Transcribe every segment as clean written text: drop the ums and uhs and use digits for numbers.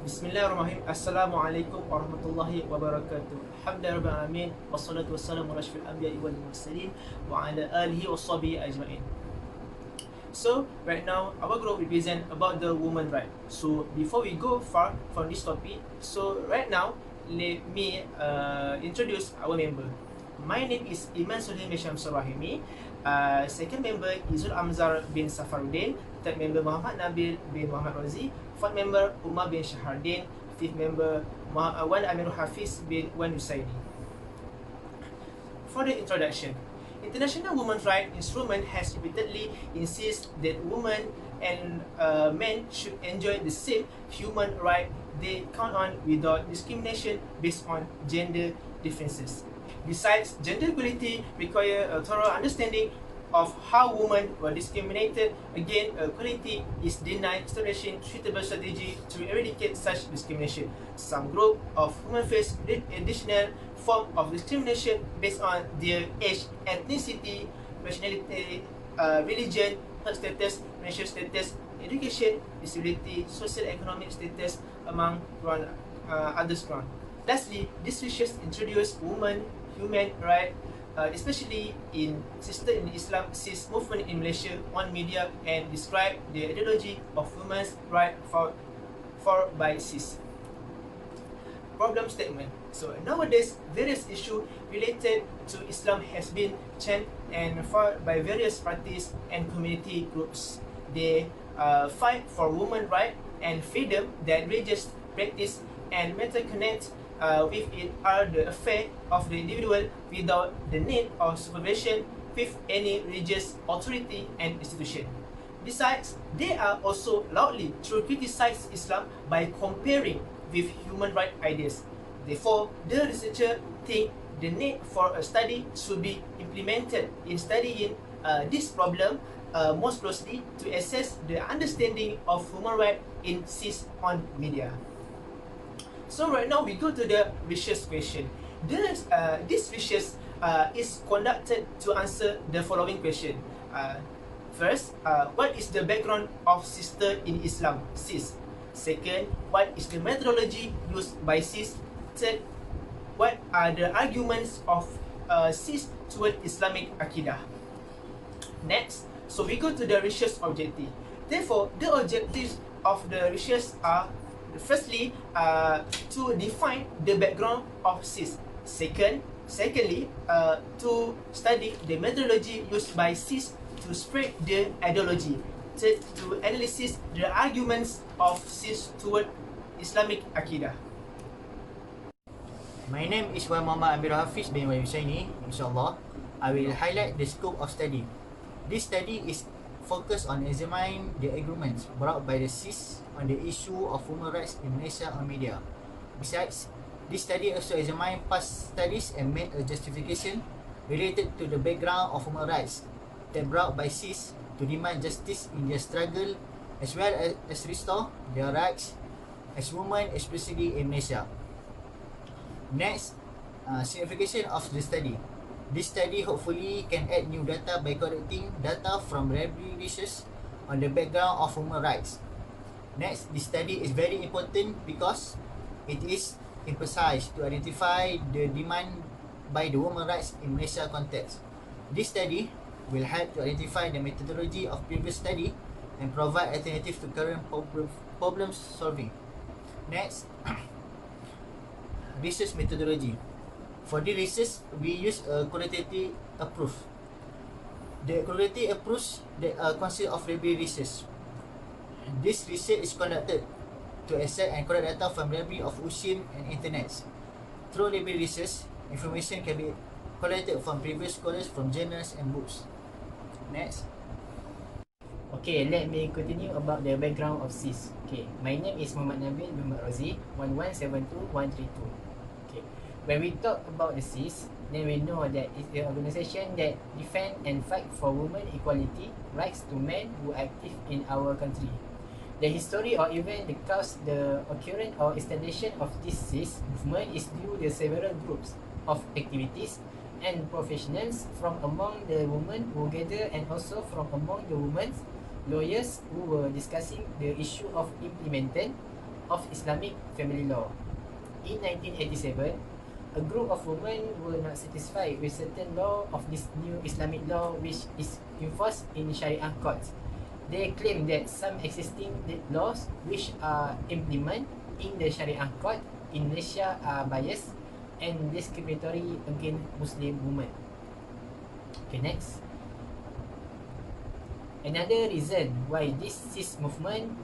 Bismillahirrahmanirrahim. Assalamualaikum warahmatullahi wabarakatuh. Alhamdulillah rabbil alamin wassalatu wassalamu ala asyrafil anbiya'i wal mursalin wa ala alihi washabihi ajmain. So right now our group represent about the woman right. So before we go far from this topic, so right now let me introduce our member. My name is IMAN bin SHAMSUL. Second member IZZUL AMZAR bin SAFARUDDIN. Third member Muhammad NABIL bin Muhammad ROZI. Fourth member UMAR bin SHAHARDIN. Fifth member AMIRUL Hafez bin YUSAINI. For the introduction, International Women's Rights Instrument has repeatedly insisted that women and men should enjoy the same human right they count on without discrimination based on gender differences. Besides, gender equality requires a thorough understanding of how women were discriminated against. Equality is denied establishing suitable strategy to eradicate such discrimination. Some group of women face additional form of discrimination based on their age, ethnicity, nationality, religion, health status, financial status, education, disability, social economic status, among others. Lastly, these wishes introduce women human rights, especially in Sister in Islam cis movement in Malaysia on media, and describe the ideology of women's rights for by cis. Problem statement. So nowadays, various issues related to Islam has been championed by various parties and community groups. They fight for women's rights and freedom that religious practice and meta connect with it are the affair of the individual without the need of supervision with any religious authority and institution. Besides, they are also loudly to criticize Islam by comparing with human rights ideas. Therefore, the researcher think the need for a study should be implemented in studying this problem most closely to assess the understanding of human rights in cis on media. So right now we go to the research question. This research is conducted to answer the following question. First, what is the background of sister in Islam, cis? Second, what is the methodology used by cis? Third, what are the arguments of cis toward Islamic Aqidah? Next, so we go to the research objective. Therefore, the objectives of the research are, firstly, to define the background of cis. Secondly, to study the methodology used by cis to spread the ideology. Third, to analyze the arguments of cis toward Islamic Aqidah. My name is Muhammad Hafez bin YUSAINI. Inshallah, I will highlight the scope of study. This study is focused on examining the arguments brought by the cis on the issue of human rights in Malaysia on media. Besides, this study also examined past studies and made a justification related to the background of human rights that brought by cis to demand justice in their struggle as well as restore their rights as women, especially in Malaysia. Next, signification of the study. This study hopefully can add new data by collecting data from library research on the background of human rights. Next, this study is very important because it is emphasized to identify the demand by the women rights in Malaysia context. This study will help to identify the methodology of previous study and provide alternative to current problem solving. Next, research methodology. For the research, we use a qualitative approach. The qualitative approach that consists of library research. This research is conducted to access and collect data from library of ocean and internet. Through library research, information can be collected from previous scholars from journals and books. Next. Okay, let me continue about the background of cis. Okay, my name is Muhammad Nabil bin ROZI, 1172132. Okay, when we talk about the cis, then we know that it's the organisation that defend and fight for women equality, rights to men who are active in our country. The history or even the cause, the occurrence or installation of this cis movement is due to several groups of activities and professionals from among the women who gather and also from among the women lawyers who were discussing the issue of implementing of Islamic family law. In 1987, a group of women were not satisfied with certain law of this new Islamic law which is enforced in Sharia courts. They claim that some existing laws which are implemented in the Sharia court in Malaysia are biased and discriminatory against Muslim women. Okay, next. Another reason why this cis movement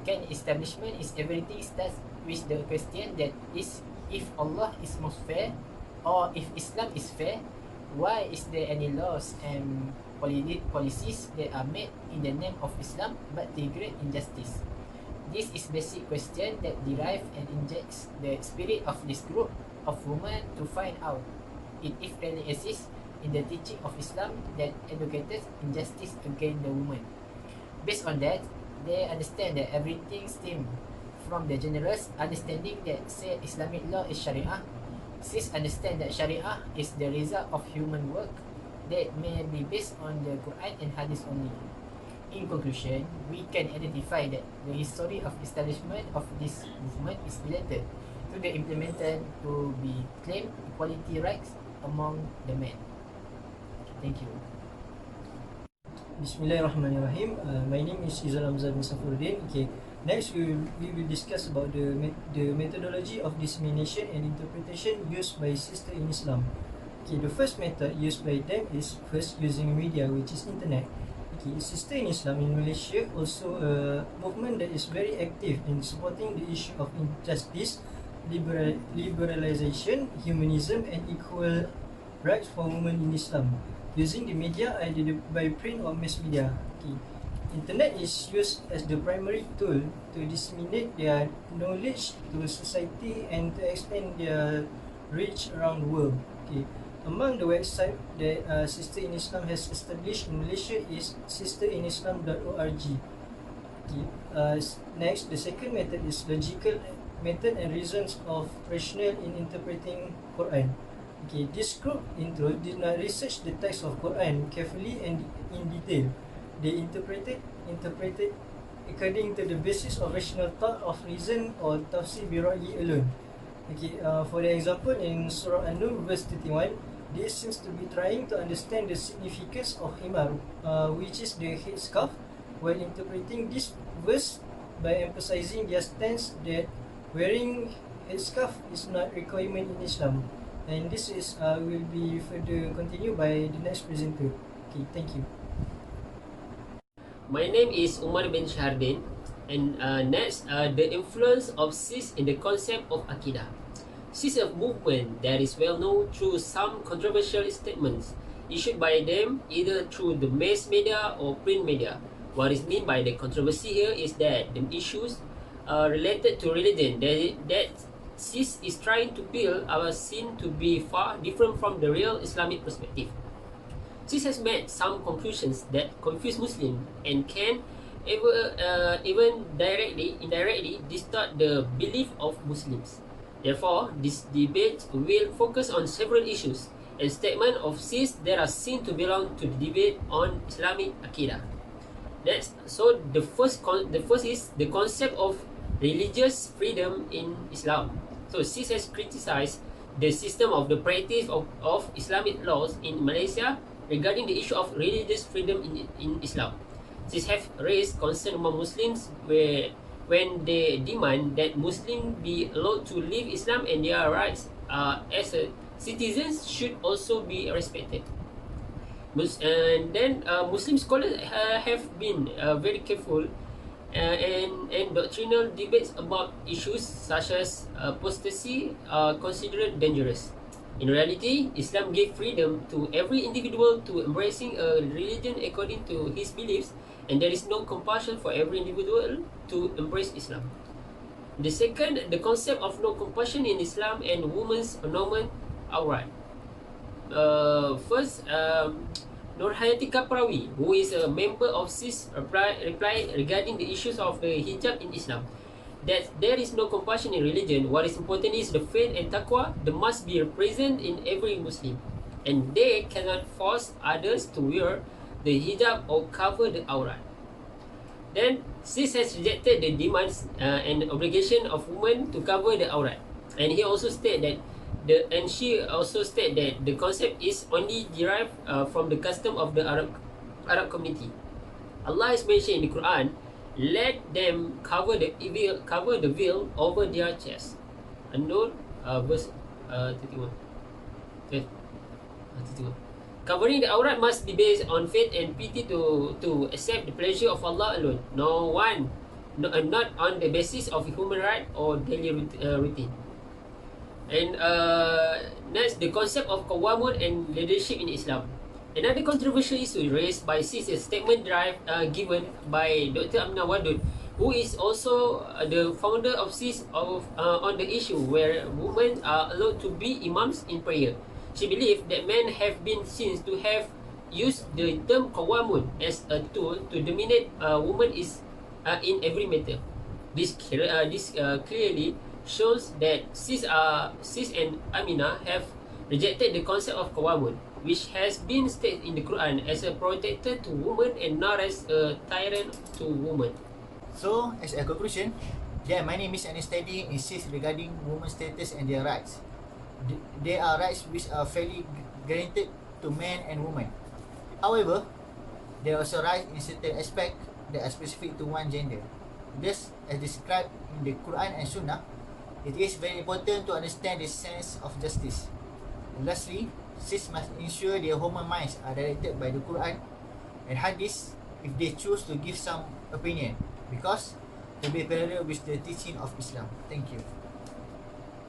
can establishment is everything starts with the question that is, if Allah is most fair or if Islam is fair, why is there any laws and policies that are made in the name of Islam but they create injustice? This is basic question that derive and injects the spirit of this group of women to find out if really exists in the teaching of Islam that advocates injustice against the woman. Based on that, they understand that everything stems from the generous understanding that say Islamic law is Sharia. Sis understand that Sharia is the result of human work that may be based on the Quran and Hadith only. In conclusion, we can identify that the history of establishment of this movement is related to the implemented to be claimed equality rights among the men. Thank you. Bismillahirrahmanirrahim. My name is AMZAR bin SAFARUDDIN. Okay, next we will discuss about the methodology of dissemination and interpretation used by sister in Islam. Okay, the first method used by them is first using media, which is internet. Okay, sister in Islam in Malaysia also a movement that is very active in supporting the issue of injustice, liberalization, humanism, and equal rights for women in Islam. Using the media either by print or mass media. Okay. Internet is used as the primary tool to disseminate their knowledge to society and to extend their reach around the world. Okay. Among the websites that Sister in Islam has established in Malaysia is sisterinislam.org. Okay. Next, the second method is logical method and reasons of rationale in interpreting Quran. Okay, this group did not research the text of Quran carefully and in detail. They interpreted according to the basis of rational thought of reason or tafsir bi-ra'yi alone. Okay, for the example in Surah An-Nur verse 31, they seems to be trying to understand the significance of himar, which is the headscarf, while interpreting this verse by emphasizing their stance that wearing headscarf is not requirement in Islam. And this is will be further continued by the next presenter. Okay, thank you. My name is UMAR bin SHAHARDIN, and next, the influence of cis in the concept of Aqidah. Cis is a movement that is well known through some controversial statements issued by them either through the mass media or print media. What is meant by the controversy here is that the issues related to religion that cis is trying to build are seen to be far different from the real Islamic perspective. Cis has made some conclusions that confuse Muslims and can even indirectly distort the belief of Muslims. Therefore, this debate will focus on several issues and statements of cis that are seen to belong to the debate on Islamic Aqidah. So the first is the concept of religious freedom in Islam. So cis has criticized the system of the practice of Islamic laws in Malaysia regarding the issue of religious freedom in Islam. Cis have raised concern among Muslims when they demand that Muslims be allowed to live Islam and their rights as citizens should also be respected. And then Muslim scholars have been very careful and doctrinal debates about issues such as apostasy are considered dangerous. In reality, Islam gave freedom to every individual to embracing a religion according to his beliefs, and there is no compulsion for every individual to embrace Islam. The second, the concept of no compulsion in Islam and women's ornament outright. First, Nurhayati Kaprawi, who is a member of CIS, replied regarding the issues of the hijab in Islam, that there is no compulsion in religion. What is important is the faith and taqwa. They must be present in every Muslim, and they cannot force others to wear the hijab or cover the aura. Then SIS has rejected the demands and obligation of women to cover the aurat, and he also stated that she also stated that the concept is only derived from the custom of the Arab community. Allah is mentioned in the Quran, let them cover the veil over their chest. An-Nur verse 31. 31. Covering the aurat must be based on faith and piety to accept the pleasure of Allah alone. Not on the basis of human right or daily routine. And next, the concept of qawamun and leadership in Islam. Another controversial issue raised by SIS is a statement given by Dr. Amna Wadud, who is also the founder of SIS on the issue where women are allowed to be imams in prayer. She believed that men have been seen to have used the term qawamun as a tool to dominate women in every matter. This clearly shows that SIS and Amina have rejected the concept of qawamun, which has been stated in the Quran as a protector to women and not as a tyrant to women. So, as a conclusion, there are many misunderstandings in SIS regarding women's status and their rights. There are rights which are fairly guaranteed to men and women. However, there are also rights in certain aspects that are specific to one gender. Thus, as described in the Quran and Sunnah, it is very important to understand the sense of justice. Lastly, SIS must ensure their human minds are directed by the Quran and Hadith if they choose to give some opinion, because to be parallel with the teaching of Islam. Thank you.